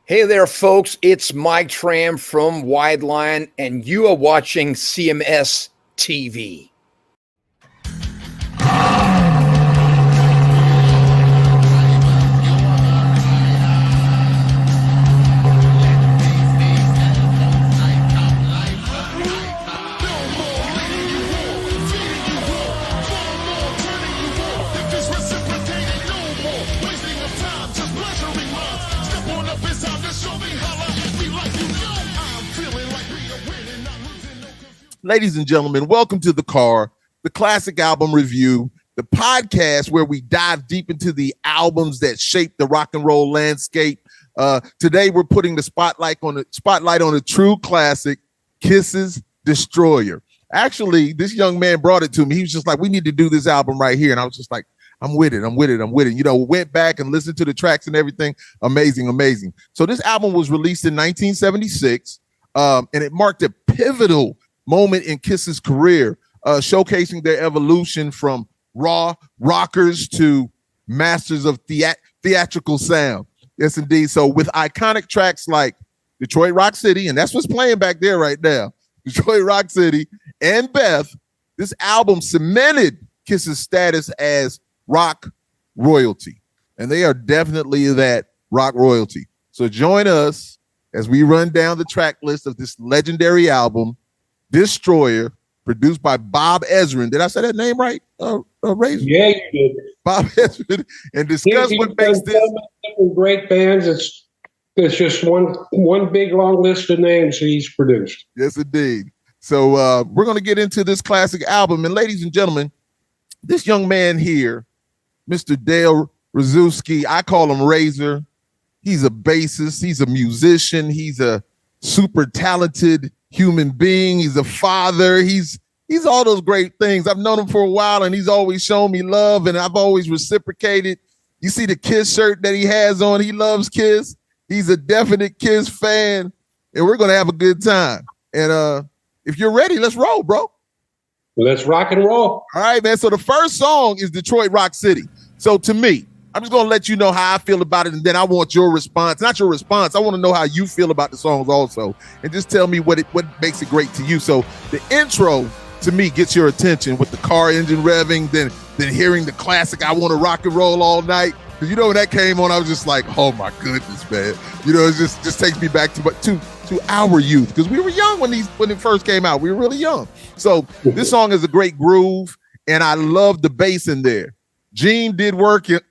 Hey there, folks. It's Mike Tram from Wideline, and you are watching CMS TV. Ladies and gentlemen, welcome to The Car, the classic album review, the podcast where we dive deep into the albums that shaped the rock and roll landscape. Today, we're putting the spotlight on a true classic, Kiss's Destroyer. Actually, this young man brought it to me. He was just like, we need to do this album right here. And I was just like, I'm with it. You know, went back and listened to the tracks and everything. Amazing. So this album was released in 1976, and it marked a pivotal moment in Kiss's career, showcasing their evolution from raw rockers to masters of theatrical sound. Yes, indeed. So with iconic tracks like Detroit Rock City, and that's what's playing back there right now, Detroit Rock City and Beth, this album cemented Kiss's status as rock royalty. And they are definitely that rock royalty. So join us as we run down the track list of this legendary album, Destroyer, produced by Bob Ezrin. Did I say that name right? Razor? Yeah, you did. Bob Ezrin, and discuss what makes this great bands. It's just one big long list of names he's produced. Yes, indeed. So we're going to get into this classic album, and ladies and gentlemen, this young man here, Mr. Dale Razowski, I call him Razor. He's a bassist. He's a musician. He's a super talented human being. He's a father. He's all those great things. I've known him for a while, and he's always shown me love, and I've always reciprocated. You see the Kiss shirt that he has on. He loves Kiss. He's a definite Kiss fan, and we're going to have a good time. And if you're ready, let's roll, bro. Let's rock and roll. All right, man. So the first song is Detroit Rock City. So to me, I'm just going to let you know how I feel about it, and then I want your response. Not your response. I want to know how you feel about the songs also, and just tell me what makes it great to you. So the intro, to me, gets your attention with the car engine revving, then hearing the classic I Want to Rock and Roll All Night. Because, you know, when that came on, I was just like, oh, my goodness, man. You know, it just takes me back to our youth, because we were young when it first came out. We were really young. So this song is a great groove, and I love the bass in there. Gene did work it.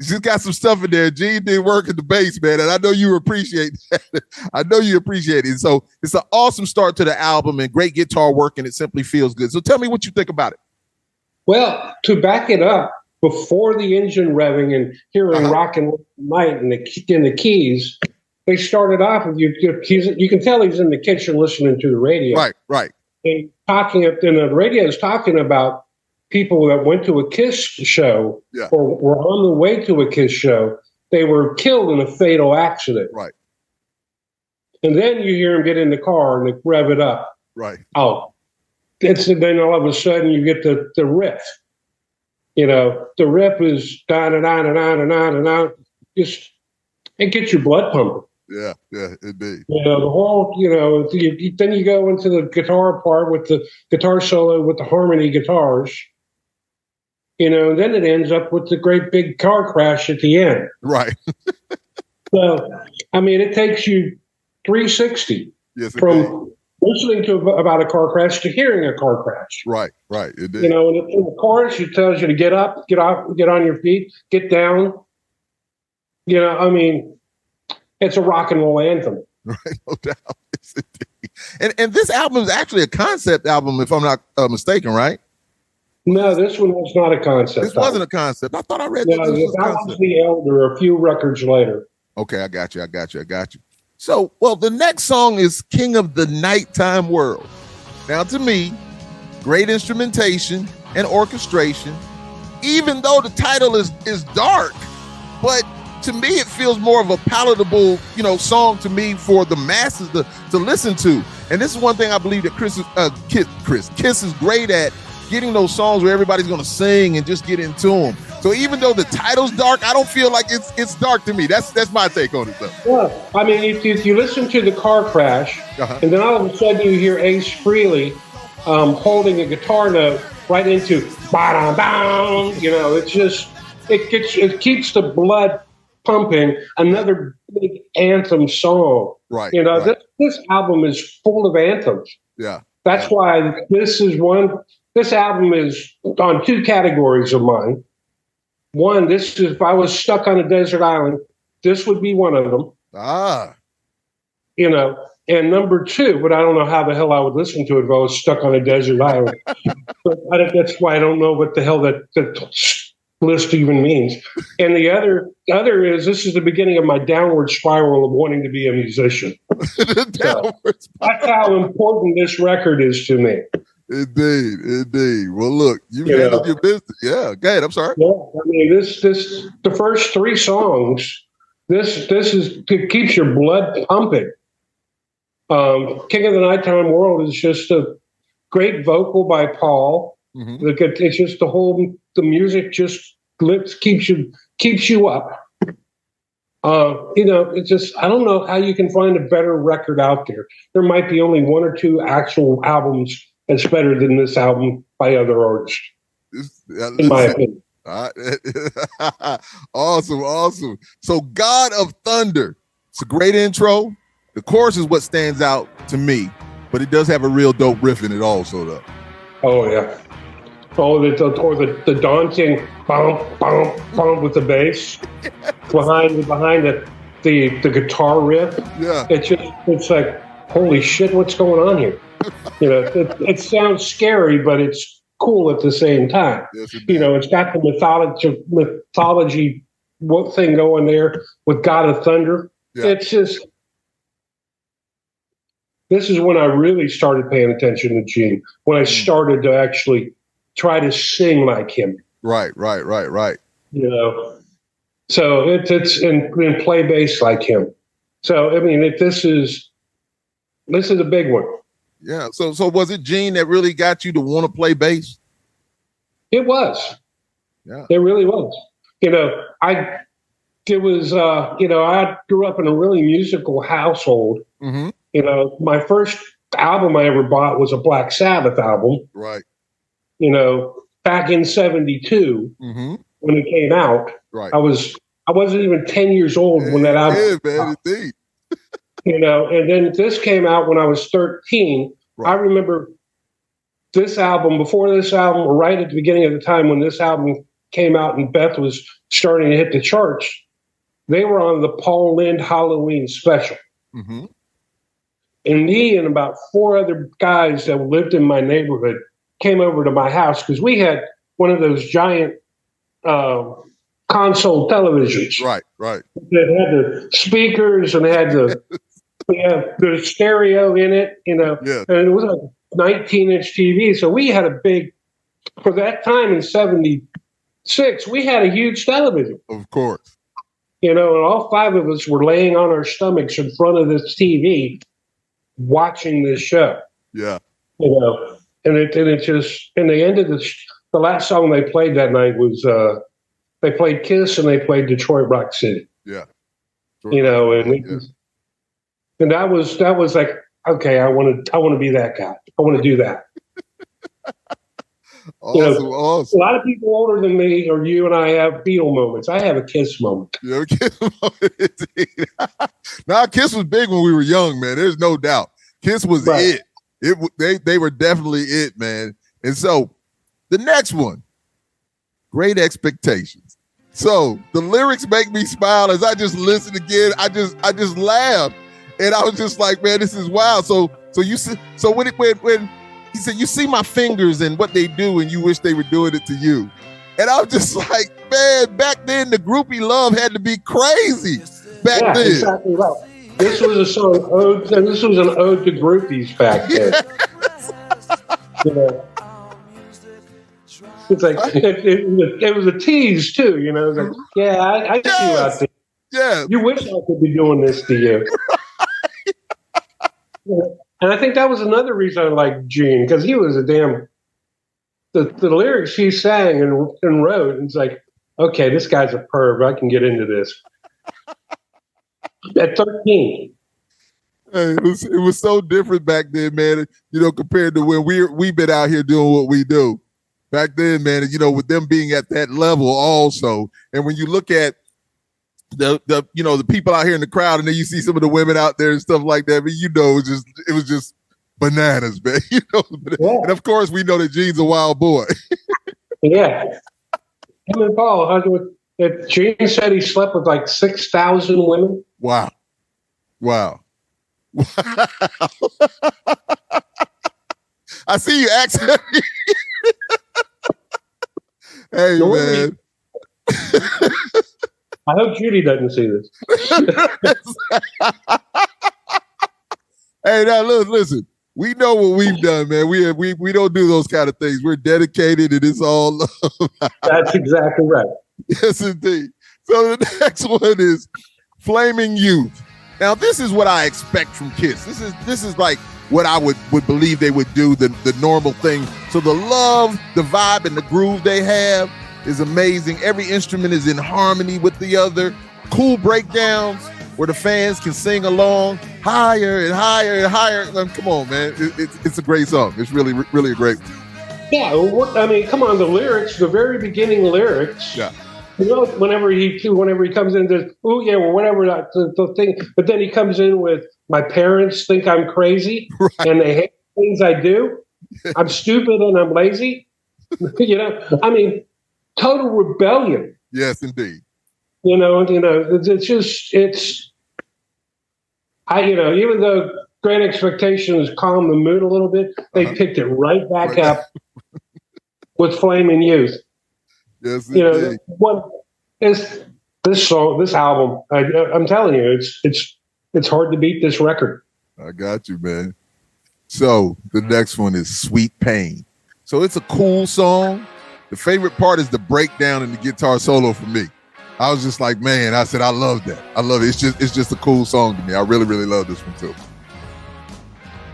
She's got some stuff in there. Gene did work at the bass, man, and I know you appreciate that. I know you appreciate it. So it's an awesome start to the album and great guitar work, and it simply feels good. So tell me what you think about it. Well, to back it up, before the engine revving and hearing rock and roll night and the keys, they started off with you can tell he's in the kitchen listening to the radio. Right. And the radio is talking about people that went to a Kiss show or were on the way to a Kiss show. They were killed in a fatal accident. Right. And then you hear him get in the car and they rev it up. Right. Oh, then all of a sudden you get the riff. You know, the riff is down and on and on and on and on. Just, it gets your blood pumping. Yeah, indeed. You know, the whole, then you go into the guitar part with the guitar solo with the harmony guitars. You know, and then it ends up with the great big car crash at the end. Right. So, I mean, it takes you 360 from listening to about a car crash to hearing a car crash. Right. Indeed. You know, and in the chorus, it tells you to get up, get off, get on your feet, get down. You know, I mean, it's a rock and roll anthem. Right, no doubt. Yes, indeed. And this album is actually a concept album, if I'm not mistaken, right? No, this one was not a concept. This wasn't a concept. I thought I read that this was a concept. That was The Elder, a few records later. Okay, I got you. So, well, the next song is King of the Nighttime World. Now, to me, great instrumentation and orchestration, even though the title is dark, but to me, it feels more of a palatable, song to me for the masses to listen to. And this is one thing I believe that Kiss is great at, getting those songs where everybody's going to sing and just get into them. So even though the title's dark, I don't feel like it's dark to me. That's my take on it, though. Yeah, I mean, if you listen to the car crash, and then all of a sudden you hear Ace Frehley holding a guitar note right into ba-dum-bum, it keeps the blood pumping. Another big anthem song. Right. This album is full of anthems. Yeah. That's why this album is on two categories of mine. One, this is, if I was stuck on a desert island, this would be one of them. And number two, but I don't know how the hell I would listen to it if I was stuck on a desert island. But that's why I don't know what the hell that list even means. And the other is, this is the beginning of my downward spiral of wanting to be a musician. So, that's how important this record is to me. Indeed. Well, look, you handled your business. Yeah, go ahead. I'm sorry. Yeah, I mean, the first three songs, it keeps your blood pumping. King of the Nighttime World is just a great vocal by Paul. Mm-hmm. It's just the music just keeps you up. It's just, I don't know how you can find a better record out there. There might be only one or two actual albums that's better than this album by other artists, in my opinion. Awesome. So God of Thunder, it's a great intro. The chorus is what stands out to me, but it does have a real dope riff in it also, though. Oh, yeah. Oh, the daunting bump, bump, bump with the bass behind the guitar riff. Yeah. It's like, holy shit, what's going on here? It sounds scary, but it's cool at the same time. Yes, it's got the mythology thing going there with God of Thunder. Yeah. It's just, this is when I really started paying attention to Gene, when I started to actually try to sing like him. Right. So it's and play bass like him. So I mean, this is a big one. Yeah. So was it Gene that really got you to want to play bass? It was. Yeah. It really was. I grew up in a really musical household. Mm-hmm. My first album I ever bought was a Black Sabbath album. Right. Back in '72, mm-hmm. when it came out. Right. I wasn't even 10 years old when that album. Yeah, man, indeed. And then this came out when I was 13. Right. I remember this album, before this album, or right at the beginning of the time when this album came out and Beth was starting to hit the charts, they were on the Paul Lynde Halloween special. Mm-hmm. And me and about four other guys that lived in my neighborhood came over to my house because we had one of those giant console televisions. Right. That had the speakers and had the stereo in it, yeah. And it was a 19-inch TV. So we had for that time in '76, we had a huge television. Of course. And all five of us were laying on our stomachs in front of this TV watching this show. Yeah. And it just, and they ended the last song they played that night was, they played Kiss and they played Detroit Rock City. Yeah. And that was like, okay, I want to be that guy. I want to do that. Awesome. A lot of people older than me or you and I have Beatle moments. I have a Kiss moment. Yeah, Kiss moment. Now, Kiss was big when we were young, man. There's no doubt. Kiss was right. They were definitely it, man. And so the next one, Great Expectations. So the lyrics make me smile as I just listen again. I just laugh, and I was just like, man, this is wild. So you see, so when he said, you see my fingers and what they do, and you wish they were doing it to you, and I was just like, man, back then the groupie love had to be crazy. Back then, exactly right. This was a song this was an ode to groupies back then. It's like it was a tease too, It was like, yeah, I see you out there. Yeah, you wish I could be doing this to you. And I think that was another reason I liked Gene, because he was a damn. The lyrics he sang and wrote, it's like okay, this guy's a perv. I can get into this. At 13. Hey, it was so different back then, man. You know, compared to when we've been out here doing what we do. Back then, man, you know, with them being at that level also. And when you look at the you know, the people out here in the crowd, and then you see some of the women out there and stuff like that, but you know, it was just bananas, man. You know, yeah. And of course we know that Gene's a wild boy. Yeah. Him and Paul, Gene said he slept with like 6,000 women. Wow. I see you accent. Hey, man. I hope Judy doesn't see this. Hey, now listen. We know what we've done, man. We don't do those kind of things. We're dedicated, and it's all love. That's exactly right. Yes, indeed. So the next one is Flaming Youth. Now, this is what I expect from Kiss. This is like what I would believe they would do, the normal thing. So the love, the vibe, and the groove they have is amazing. Every instrument is in harmony with the other. Cool breakdowns where the fans can sing along higher and higher and higher. Come on, man. It's a great song. It's really, really a great one. Yeah, I mean, come on, the lyrics, the very beginning lyrics. Yeah. You know, whenever he comes in, says, "Oh yeah, well, whatever the thing," but then he comes in with, "My parents think I'm crazy, right, and they hate things I do. I'm stupid and I'm lazy." You know, I mean, total rebellion. Yes, indeed. You know, it's. Even though Great Expectations calmed the mood a little bit, they picked it right back up with Flaming Youth. Yes, you know, what is this song, this album? I'm telling you, it's hard to beat this record. I got you, man. So the next one is Sweet Pain. So it's a cool song. The favorite part is the breakdown and the guitar solo for me. I was just like, man, I said, I love that. I love it. It's just a cool song to me. I really, really love this one too.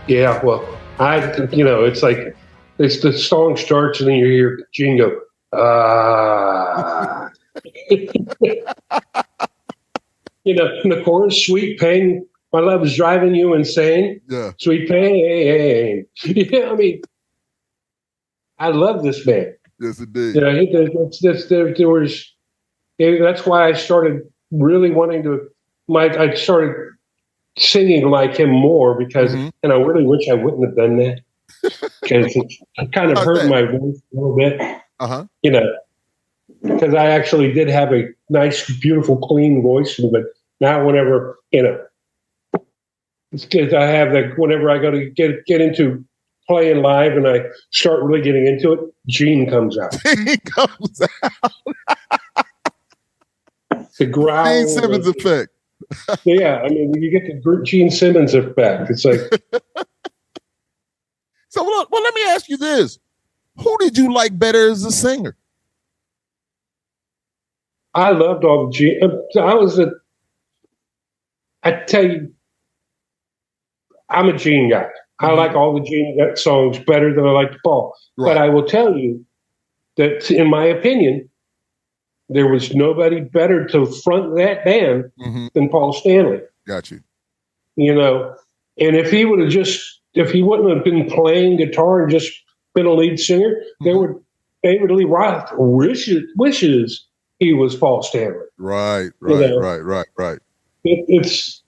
Yeah, well, it's like the song starts and then you hear Gene go, you know, in the chorus, "Sweet Pain, my love is driving you insane." Yeah, sweet pain. Yeah, I mean, I love this band. Yes, indeed. You know, that's why I started really wanting to. I started singing like him more because, and I really wish I wouldn't have done that because it kind of hurt my voice a little bit. You know, because I actually did have a nice, beautiful, clean voice, but now whenever, you know, it's because I have that, whenever I go to get into playing live and I start really getting into it, Gene comes out. Gene comes out. The growl. Gene Simmons effect. Yeah, I mean, you get the Gene Simmons effect. It's like. So, well, let me ask you this. Who did you like better as a singer? I loved all the Gene. I tell you, I'm a Gene guy. I like all the Gene songs better than I like Paul. Right. But I will tell you that, in my opinion, there was nobody better to front that band than Paul Stanley. Got you. You know, and if he wouldn't have been playing guitar and just been a lead singer, David Lee Roth wishes he was Paul Stanley. Right. He is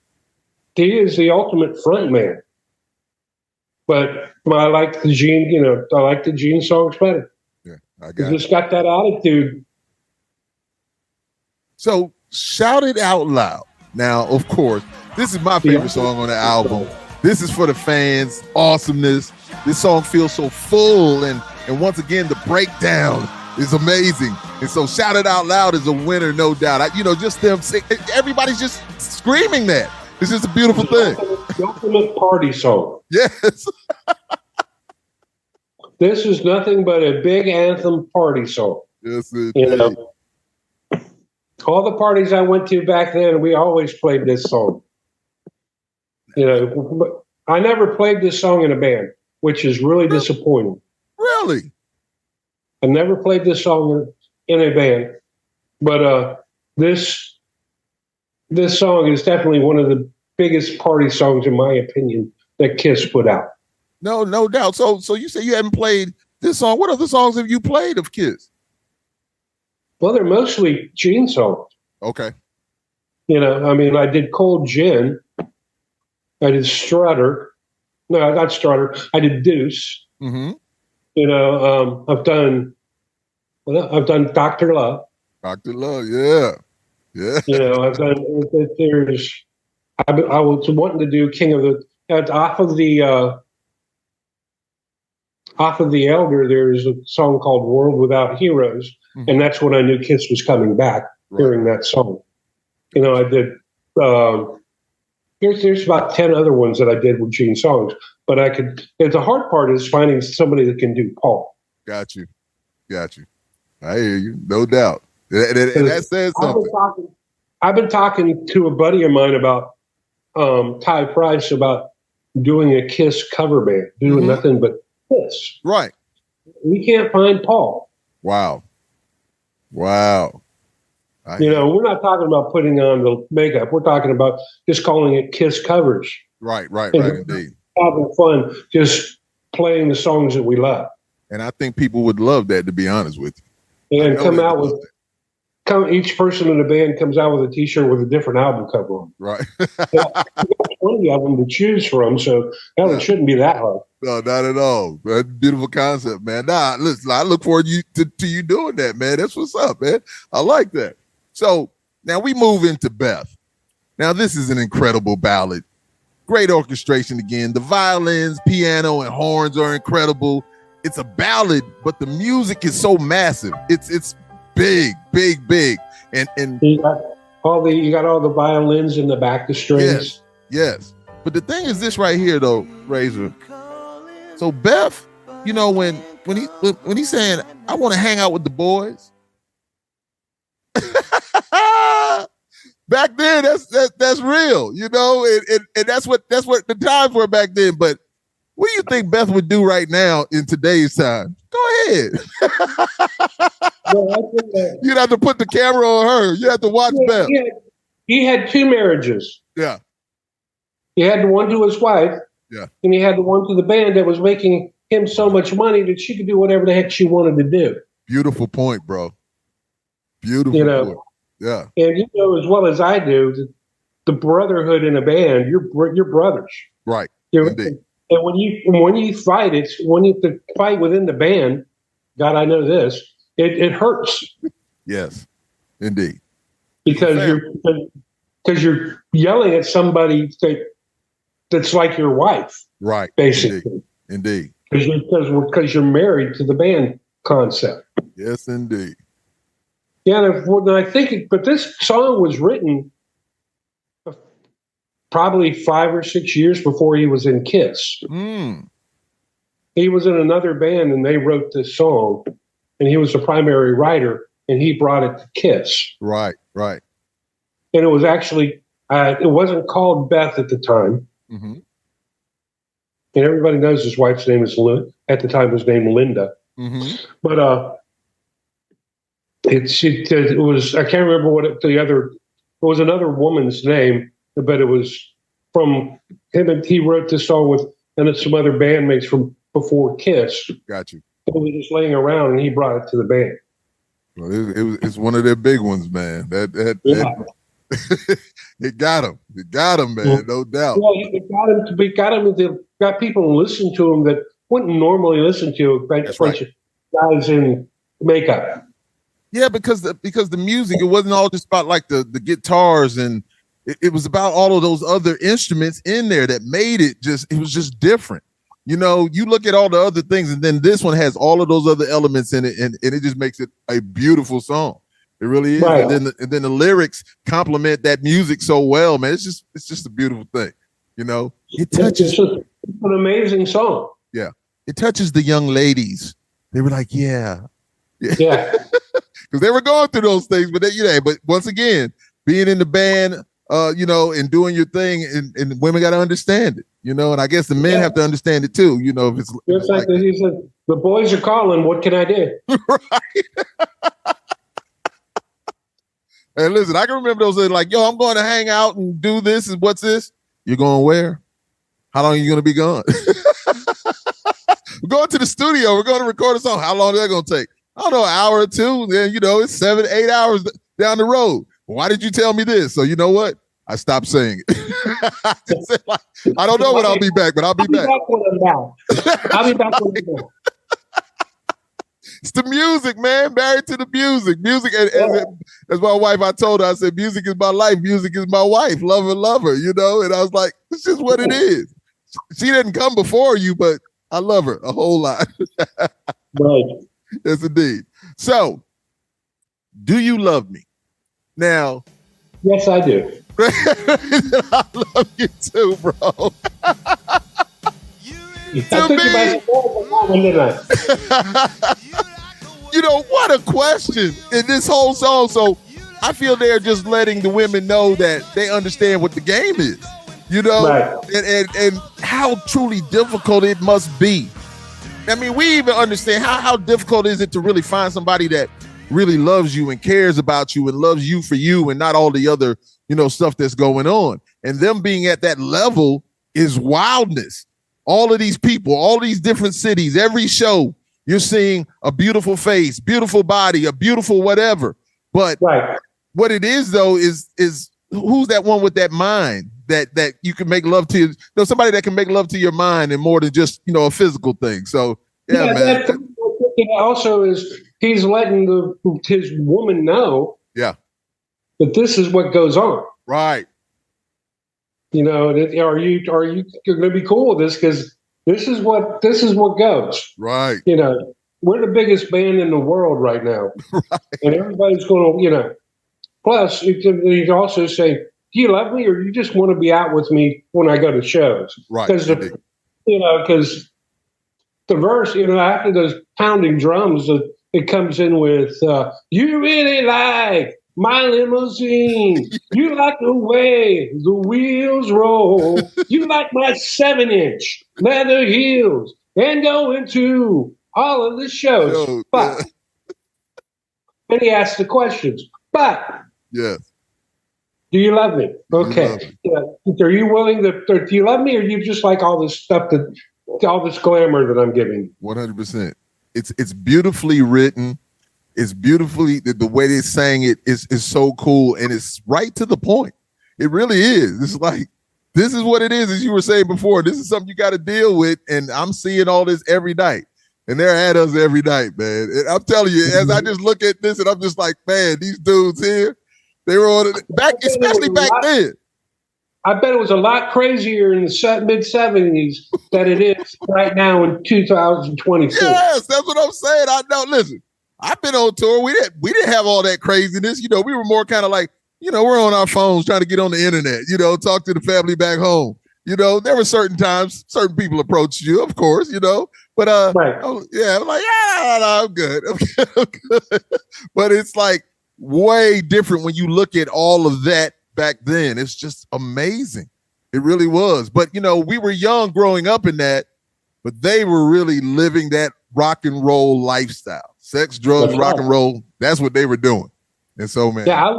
the ultimate front man. But I like the Gene, you know, I like the Gene songs better. Yeah, I got it. Just got that attitude. So, Shout It Out Loud. Now, of course, this is my favorite song on the album. This is for the fans. Awesomeness. This song feels so full, and once again, the breakdown is amazing. And so, Shout It Out Loud is a winner, no doubt. Just them, everybody's just screaming that. It's just a beautiful thing. The ultimate party song. Yes. This is nothing but a big anthem party song. Yes, indeed. You know, all the parties I went to back then, we always played this song. You know, I never played this song in a band, which is really disappointing. Really? I never played this song in a band. But this song is definitely one of the biggest party songs, in my opinion, that Kiss put out. No doubt. So you say you haven't played this song. What other songs have you played of Kiss? Well, they're mostly Gene songs. Okay. I mean, I did Cold Gin. I did Strutter. No, not Strutter. I did Deuce. Mm-hmm. I've done Dr. Love. Dr. Love, yeah. I've done. I was wanting to do King of the off of the Elder. There's a song called World Without Heroes, and that's when I knew Kiss was coming back. Hearing that song, I did. There's about 10 other ones that I did with Gene songs, but I could. The hard part is finding somebody that can do Paul. Got you. I hear you, no doubt. And that says something. I've been talking to a buddy of mine about Ty Price about doing a Kiss cover band, doing nothing but Kiss. Right. We can't find Paul. Wow. We're not talking about putting on the makeup. We're talking about just calling it Kiss covers. Right, indeed. Having fun, just playing the songs that we love. And I think people would love that, to be honest with you. And each person in the band comes out with a T-shirt with a different album cover on. Right. 20 of them to choose from, so it shouldn't be that hard. No, not at all. That's a beautiful concept, man. Nah, listen, I look forward to you doing that, man. That's what's up, man. I like that. So now we move into Beth. Now this is an incredible ballad. Great orchestration again. The violins, piano, and horns are incredible. It's a ballad, but the music is so massive. It's big. And you got all the violins in the back, the strings. Yes. But the thing is this right here though, Razor. So Beth, when he's saying, I want to hang out with the boys. Back then, that's real, and that's what the times were back then. But what do you think Beth would do right now in today's time? Go ahead. You'd have to put the camera on her. You have to watch Beth. He had 2 marriages. Yeah. He had the one to his wife. Yeah. And he had the one to the band that was making him so much money that she could do whatever the heck she wanted to do. Beautiful point, bro. Beautiful point. Yeah. And as well as I do, the brotherhood in a band, you're brothers. Right. Indeed. And when you fight, when you fight within the band, God, I know this, it hurts. Yes, indeed. Because you're yelling at somebody that's like your wife. Right. Basically. Indeed. Because you're married to the band concept. Yes, indeed. Yeah, and I think, but this song was written probably 5 or 6 years before he was in Kiss. He was in another band and they wrote this song, and he was the primary writer, and he brought it to Kiss. Right. And it was actually, it wasn't called Beth at the time. Mm-hmm. And everybody knows his wife's name is at the time was named Linda. Mm-hmm. But it was, I can't remember what it was another woman's name, but it was from him, and he wrote this song with some other bandmates from before Kiss. Got you. It was just laying around, and he brought it to the band. Well, it's one of their big ones, man. It got him. It got him, man. Yeah. No doubt. Yeah, it got him. Got people to listen to him that wouldn't normally listen to a bunch of guys in makeup. Yeah, because the music, it wasn't all just about like the guitars, and it was about all of those other instruments in there that made it was just different. You look at all the other things, and then this one has all of those other elements in it, and it just makes it a beautiful song. It really is. Right. And then the lyrics complement that music so well, man. It's just a beautiful thing. It touches. It's an amazing song. Yeah, it touches the young ladies. They were like, yeah. Because they were going through those things, but but once again, being in the band, and doing your thing, and women got to understand it, and I guess the men have to understand it too, if it's just like he said, the boys are calling, what can I do? Right. And listen, I can remember those days like, yo, I'm going to hang out and do this. And what's this? You're going where? How long are you going to be gone? We're going to the studio. We're going to record a song. How long is that going to take? I don't know, an hour or two. Then, it's 7, 8 hours down the road. Why did you tell me this? So you know what? I stopped saying it. I don't know when I'll be back, but I'll be back. I'll be back when I'm back. It's the music, man. Married to the music. Music, as my wife, I told her, I said, music is my life. Music is my wife. Love her, And I was like, it's just what it is. She didn't come before you, but I love her a whole lot. Right. Yes, indeed. So, do you love me? Now. Yes, I do. I love you too, bro. I took you by one, didn't I? What a question in this whole song. So I feel they're just letting the women know that they understand what the game is, Right. and how truly difficult it must be. I mean, we even understand how difficult is it to really find somebody that really loves you and cares about you and loves you for you and not all the other, stuff that's going on. And them being at that level is wildness. All of these people, all these different cities, every show, you're seeing a beautiful face, beautiful body, a beautiful whatever. But right. What it is, though, is who's that one with that mind that you can make love to? Somebody that can make love to your mind and more than just, a physical thing. So, yeah, man. Also is he's letting his woman know that this is what goes on. Right. Are you going to be cool with this? Because this is what goes. Right. We're the biggest band in the world right now. Right. And everybody's going to, plus you can also say, do you love me or you just want to be out with me when I go to shows? Right. Because, because the verse, after those pounding drums, it comes in with, you really like my limousine. You like the way the wheels roll. You like my 7-inch leather heels and going to all of the shows. But then he asks the questions. But yes, do you love me? Okay. Are you willing to? Do you love me, or you just like all this stuff all this glamour that I'm giving you? 100%. It's beautifully written. It's beautifully the way they're saying it is so cool, and it's right to the point. It really is. It's like, this is what it is, as you were saying before. This is something you got to deal with, and I'm seeing all this every night, and they're at us every night, man. And I'm telling you, as I just look at this, and I'm just like, man, these dudes here, they were on it back, especially back then. I bet it was a lot crazier in the mid-'70s than it is right now in 2024. Yes, that's what I'm saying. I know. Listen, I've been on tour. We didn't have all that craziness. We were more kind of like, we're on our phones trying to get on the internet, talk to the family back home. There were certain times, certain people approached you, of course, but right. I'm like, no, I'm good. I'm good. But it's like way different when you look at all of that back then. It's just amazing. It really was. But, we were young growing up in that, but they were really living that rock and roll lifestyle. Sex, drugs, rock and roll. That's what they were doing. And so, man. Yeah,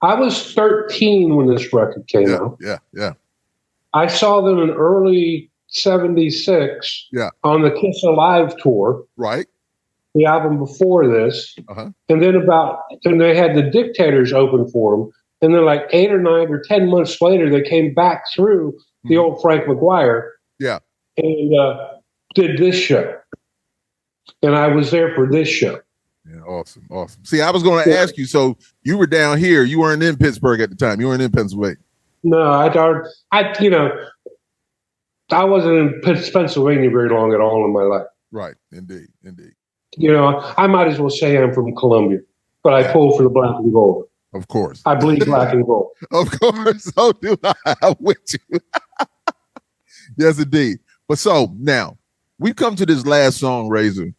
I was 13 when this record came out. Yeah. I saw them in early 76 on the Kiss Alive tour. Right. The album before this. Uh-huh. And then they had the Dictators open for them. And then like 8 or 9 or 10 months later, they came back through the old Frank McGuire. Yeah. And did this show. And I was there for this show. Yeah, awesome. See, I was going to ask you, so you were down here. You weren't in Pittsburgh at the time. You weren't in Pennsylvania. No, I wasn't in Pennsylvania very long at all in my life. Right. Indeed. I might as well say I'm from Columbia, but I pull for the black and gold. Of course. I bleed black and gold. Of course. So do I. I'm with you. Yes, indeed. But so now we've come to this last song, Razor.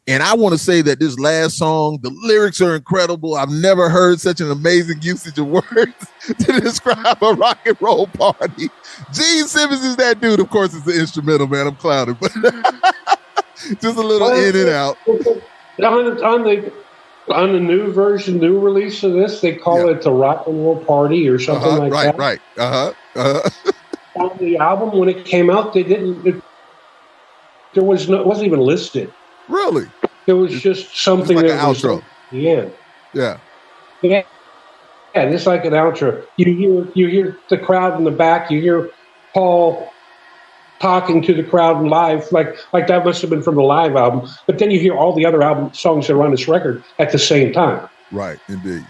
And I want to say that this last song, the lyrics are incredible. I've never heard such an amazing usage of words to describe a rock and roll party. Gene Simmons is that dude. Of course, it's the instrumental, man. I'm clouded, but just a little in and out. On the new version, new release of this, they call it the Rock and Roll Party or something like that. Right. On the album, when it came out, they didn't. It wasn't even listed. Really? It was just something like that an was outro. at the end. Yeah. Yeah, just like an outro. You hear the crowd in the back. You hear Paul talking to the crowd live, like that must have been from the live album. But then you hear all the other album songs that are on this record at the same time. Right, indeed.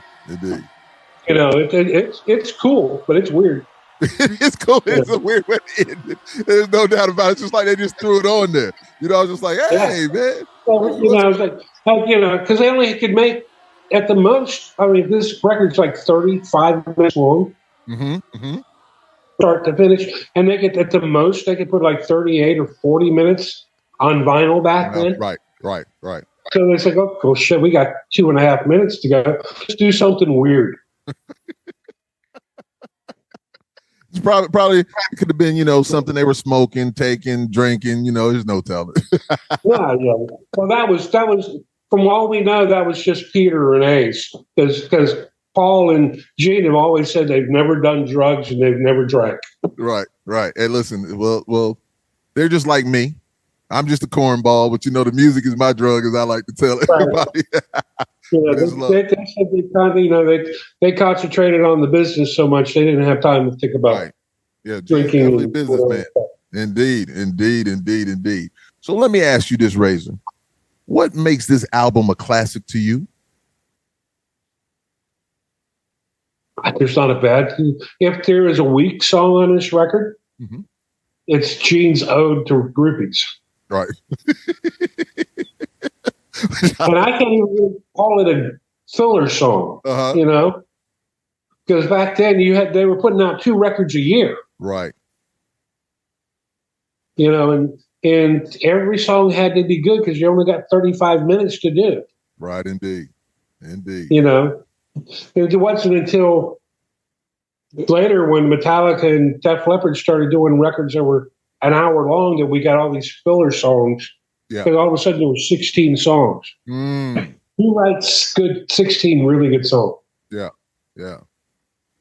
You know, it's cool, but it's weird. It's cool. It's a weird way to end it. There's no doubt about it. It's just like they just threw it on there. You know, I was just like, hey, man. Well, you know, I was like, you know, because they only could make at the most. I mean, this record's like 35 minutes long. Start to finish, and they could at the most they could put like 38 or 40 minutes on vinyl back then. Right. So they said, "Oh, cool, shit, we got 2.5 minutes to go. Let's do something weird." It's probably it could have been, you know, something they were smoking, taking, drinking. You know, there's no telling. Yeah. Well, that was from all we know, that was just Peter and Ace, because Paul and Gene have always said they've never done drugs and they've never drank. Right. Hey, listen, well, they're just like me. I'm just a cornball, but you know, the music is my drug, as I like to tell everybody. They concentrated on the business so much they didn't have time to think about drinking. Definitely businessman. Indeed. So let me ask you this, Razor. What makes this album a classic to you? There's not a bad thing. If there is a weak song on this record, it's Gene's Ode to Groupies. Right. And I can't even call it a filler song, you know, because back then they were putting out 2 records a year. Right. You know, and every song had to be good because you only got 35 minutes to do it. Right, indeed. You know, it wasn't until later when Metallica and Def Leppard started doing records that were an hour long that we got all these filler songs. Yeah. Because all of a sudden there were 16 songs. Who writes 16 really good songs? Yeah.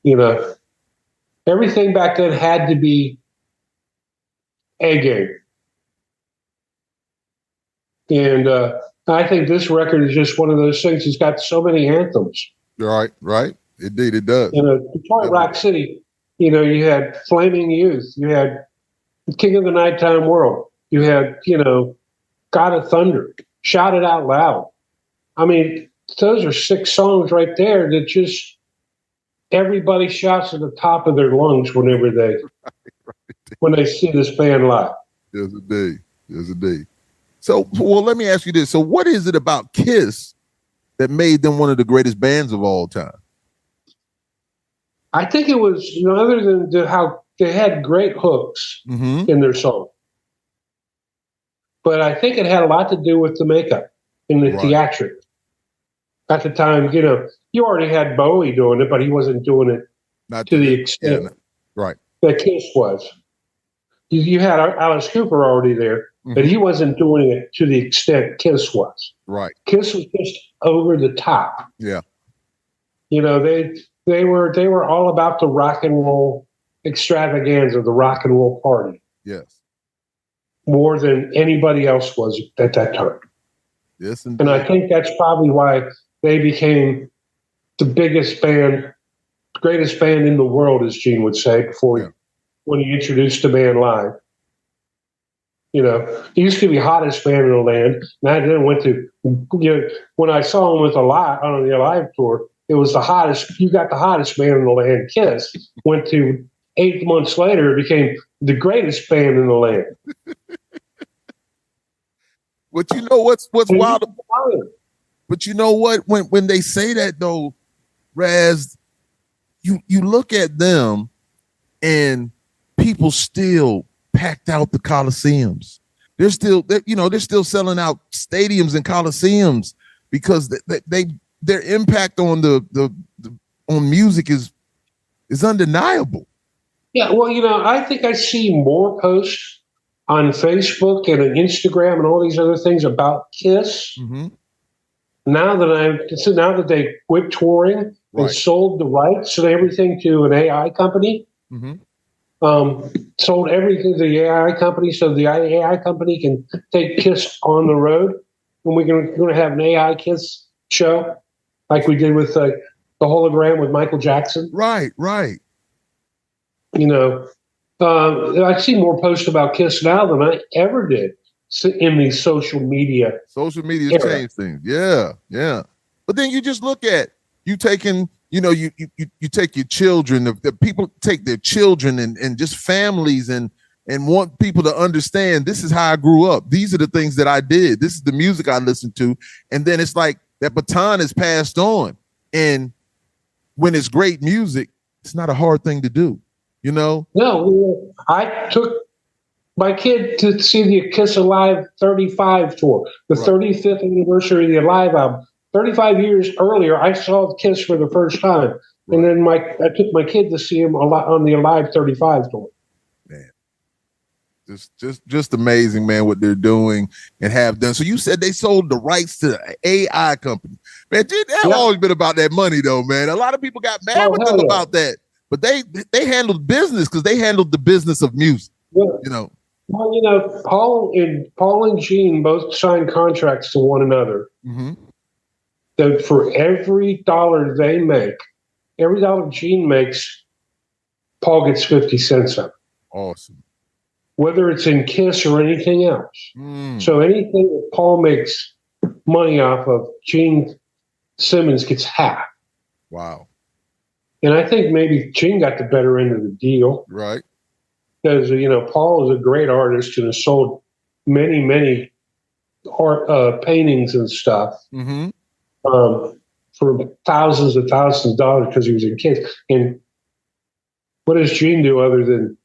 You know, everything back then had to be A game. And I think this record is just one of those things. It's got so many anthems. Right. Indeed, it does. You know, Detroit Rock City, you know, you had Flaming Youth, you had King of the Nighttime World, you had, you know, God of Thunder, Shout It Out Loud. I mean, those are 6 songs right there that just everybody shouts at the top of their lungs whenever when they see this band live. Yes, indeed. So, well, let me ask you this. So what is it about Kiss that made them one of the greatest bands of all time? I think it was, you know, other than how they had great hooks in their song. But I think it had a lot to do with the makeup and the theatric. At the time, you know, you already had Bowie doing it, but he wasn't doing it to the extent that Kiss was. You had Alice Cooper already there, but he wasn't doing it to the extent Kiss was. Right. Kiss was just over the top. Yeah. You know, they were all about the rock and roll extravaganza, the rock and roll party. Yes. More than anybody else was at that time. Yes, indeed. And I think that's probably why they became the biggest band, greatest band in the world, as Gene would say, when he introduced the band live. You know, he used to be hottest band in the land. And I then went to, you know, when I saw him with on the live tour, it was the hottest. You got the hottest band in the land. Kiss went to 8 months later, it became the greatest band in the land. But you know what's wild? But you know what? When they say that though, Raz, you look at them and people still packed out the Coliseums. They're still selling out stadiums and Coliseums because their impact on on music is undeniable. Yeah, well, you know, I think I see more posts on Facebook and on Instagram and all these other things about Kiss now that they quit touring and sold the rights and everything to an AI company, sold everything to the AI company so the AI company can take Kiss on the road, and we're going to have an AI Kiss show like we did with the hologram with Michael Jackson. Right. You know, I see more posts about Kiss now than I ever did in the social media. Social media changed things. Yeah. But then you just look at you taking, you take your children, the people take their children and just families and want people to understand this is how I grew up. These are the things that I did. This is the music I listened to. And then it's like that baton is passed on. And when it's great music, it's not a hard thing to do, you know? No, I took my kid to see the Kiss Alive 35 tour, the 35th anniversary of the Alive album. 35 years earlier, I saw Kiss for the first time. And then I took my kid to see him on the Alive 35 tour. Man, just amazing, man, what they're doing and have done. So you said they sold the rights to the AI company. Man, that's always been about that money, though, man. A lot of people got mad with them about that. But they handled business because they handled the business of music, you know. Well, Paul and Gene both signed contracts to one another. That for every dollar they make, every dollar Gene makes, Paul gets 50 cents of it. Awesome. Whether it's in Kiss or anything else. So anything that Paul makes money off of, Gene Simmons gets half. Wow. And I think maybe Gene got the better end of the deal. Right. Because, Paul is a great artist and has sold many art paintings and stuff for thousands and thousands of dollars because he was in Kiss. And what does Gene do other than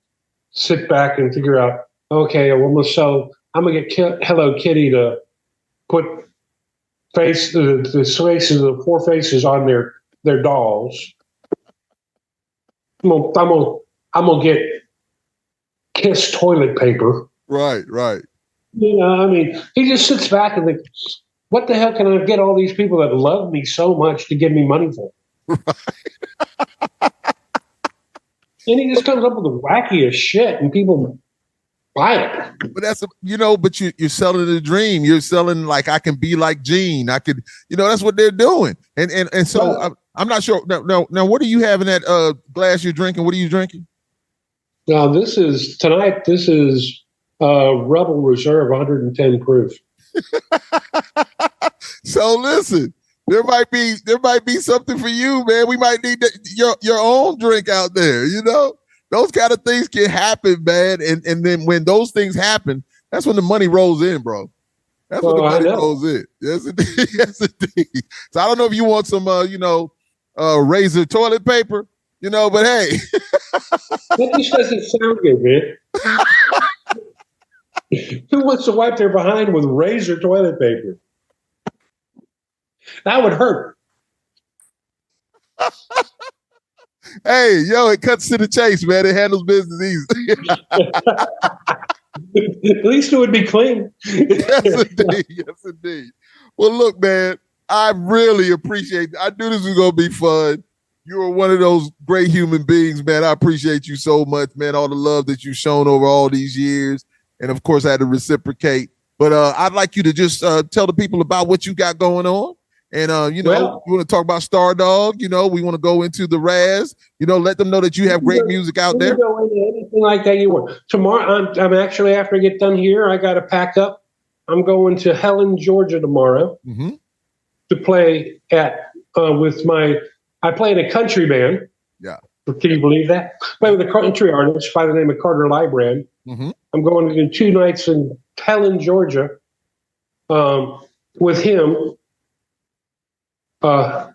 sit back and figure out, okay, I'm going to get Hello Kitty to put the four faces on their dolls. I'm gonna get Kiss toilet paper. Right. He just sits back and thinks, what the hell can I get all these people that love me so much to give me money for? And he just comes up with the wackiest shit, and people buy it. But that's but you're selling the dream. You're selling like I can be like Gene. I could, that's what they're doing. And so I'm not sure. Now, what are you having that glass you're drinking? What are you drinking? Now this is Rebel Reserve 110 proof. So listen, there might be something for you, man. We might need your own drink out there. Those kind of things can happen, man. And then when those things happen, that's when the money rolls in, bro. That's when the money rolls in. Yes, indeed. Yes, indeed. So I don't know if you want some, razor toilet paper, but hey. That just doesn't sound good, man. Who wants to wipe their behind with razor toilet paper? That would hurt. Hey, it cuts to the chase, man. It handles business easy. At least it would be clean. Yes, indeed. Well, look, man, I really appreciate it. I knew this was going to be fun. You are one of those great human beings, man. I appreciate you so much, man. All the love that you've shown over all these years. And, of course, I had to reciprocate. But I'd like you to just tell the people about what you got going on. And, you want to talk about Stardog. We want to go into the Raz. Let them know that you have great music out there. Go into anything like that you want. Tomorrow, I'm actually, after I get done here, I got to pack up. I'm going to Helen, Georgia tomorrow to play I play in a country band. Yeah. Can you believe that? Play with a country artist by the name of Carter Lybrand. I'm going to do 2 nights in Helen, Georgia with him. So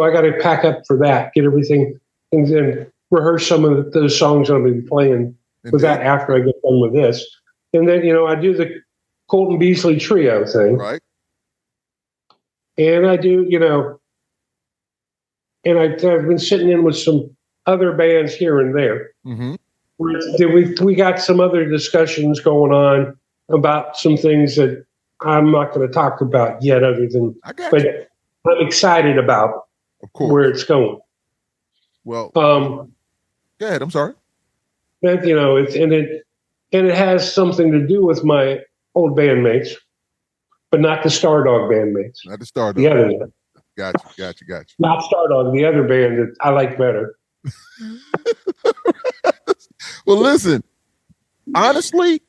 I got to pack up for that, get everything, and then rehearse some of those songs I'm going to be playing with that after I get done with this. And then, I do the Colton Beasley Trio thing. Right. And I do, and I've been sitting in with some other bands here and there. We got some other discussions going on about some things that I'm not going to talk about yet, other than, but I'm excited about where it's going. Well, go ahead. I'm sorry. And, it has something to do with my old bandmates, but not the Stardog bandmates. Not the Stardog. The other one. Gotcha. Not Stardog, the other band that I like better. Well, listen, honestly,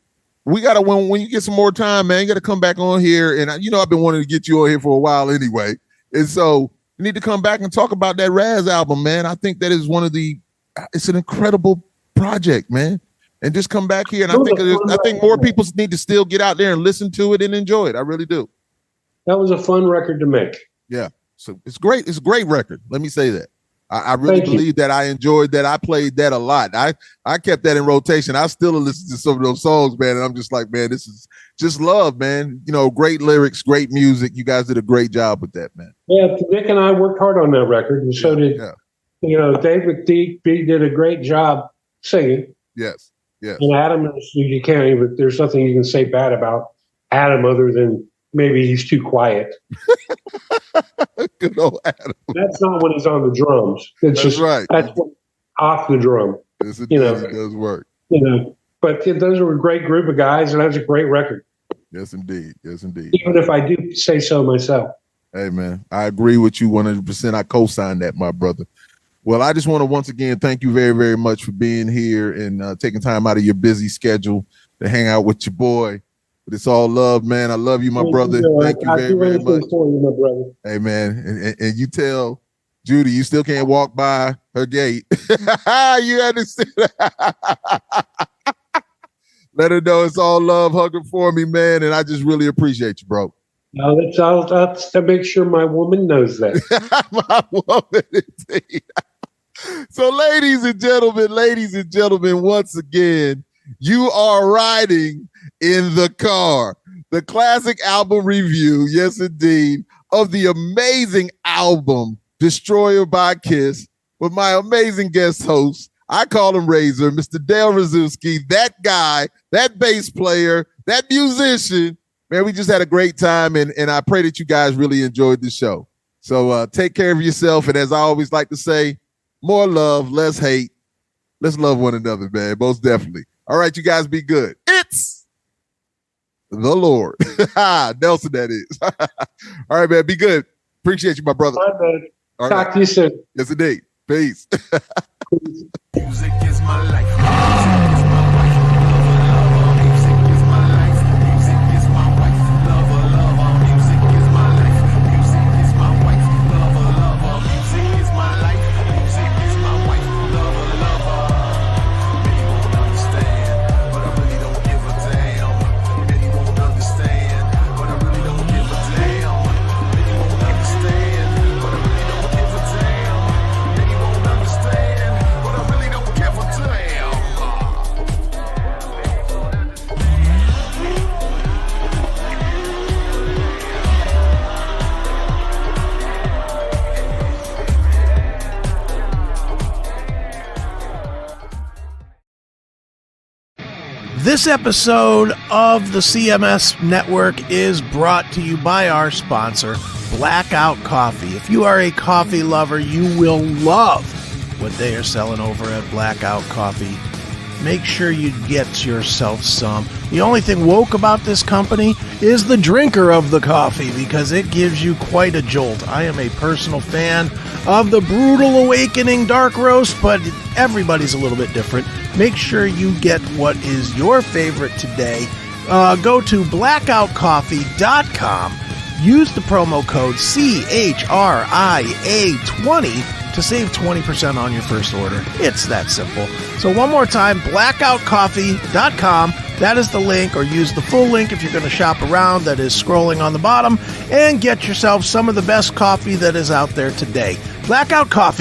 we got to, when you get some more time, man, you got to come back on here. And, I've been wanting to get you on here for a while anyway. And so you need to come back and talk about that Raz album, man. I think that is it's an incredible project, man. And just come back here. And I think more people need to still get out there and listen to it and enjoy it. I really do. That was a fun record to make. Yeah. So it's great. It's a great record. Let me say that. I really believe that. I enjoyed that. I played that a lot. I kept that in rotation. I still listen to some of those songs, man. And I'm just like, man, this is just love, man. Great lyrics, great music. You guys did a great job with that, man. Yeah, Nick and I worked hard on that record. And so did, David D did a great job singing. Yes. And Adam, you can't even, there's nothing you can say bad about Adam other than maybe he's too quiet. Good old Adam. That's not when he's on the drums. That's right. That's off the drum. Yes, it does work. But those were a great group of guys, and that was a great record. Yes, indeed. Even if I do say so myself. Hey, man, I agree with you 100%. I co-sign that, my brother. Well, I just want to once again thank you very, very much for being here and taking time out of your busy schedule to hang out with your boy. But it's all love, man. I love you, my brother. Thank you very, very much. For you, my brother. Hey, man, and you tell Judy you still can't walk by her gate. You understand? Let her know it's all love. Hug her for me, man. And I just really appreciate you, bro. No, I'll make sure my woman knows that. My woman, indeed. So, ladies and gentlemen, once again, you are riding in the car. The classic album review, yes, indeed, of the amazing album Destroyer by Kiss with my amazing guest host. I call him Razor, Mr. Dale Razewski, that guy, that bass player, that musician. Man, we just had a great time, and I pray that you guys really enjoyed the show. So take care of yourself, and as I always like to say, more love, less hate. Let's love one another, man, most definitely. All right, you guys be good. It's the Lord. Nelson, that is. All right, man, be good. Appreciate you, my brother. All right, man. All Talk to you soon. Yes, indeed. Peace. Music is my life. Music is my wife. Music is my life. Music is my wife. Music is my life. Music is my wife. Music is my life. Music is my wife. Many won't understand, but I really don't give a damn. Many won't understand, but I really don't give a damn. Many won't understand, but I really don't give a damn. Many won't understand, but I really don't give a damn. This episode of the CMS Network is brought to you by our sponsor, Blackout Coffee. If you are a coffee lover, you will love what they are selling over at Blackout Coffee. Make sure you get yourself some. The only thing woke about this company is the drinker of the coffee, because it gives you quite a jolt. I am a personal fan of the Brutal Awakening Dark Roast, but everybody's a little bit different. Make sure you get what is your favorite today. Go to blackoutcoffee.com. Use the promo code CHRIA20 to save 20% on your first order. It's that simple. So one more time, blackoutcoffee.com. That is the link, or use the full link if you're going to shop around. That is scrolling on the bottom, and get yourself some of the best coffee that is out there today. Blackout Coffee.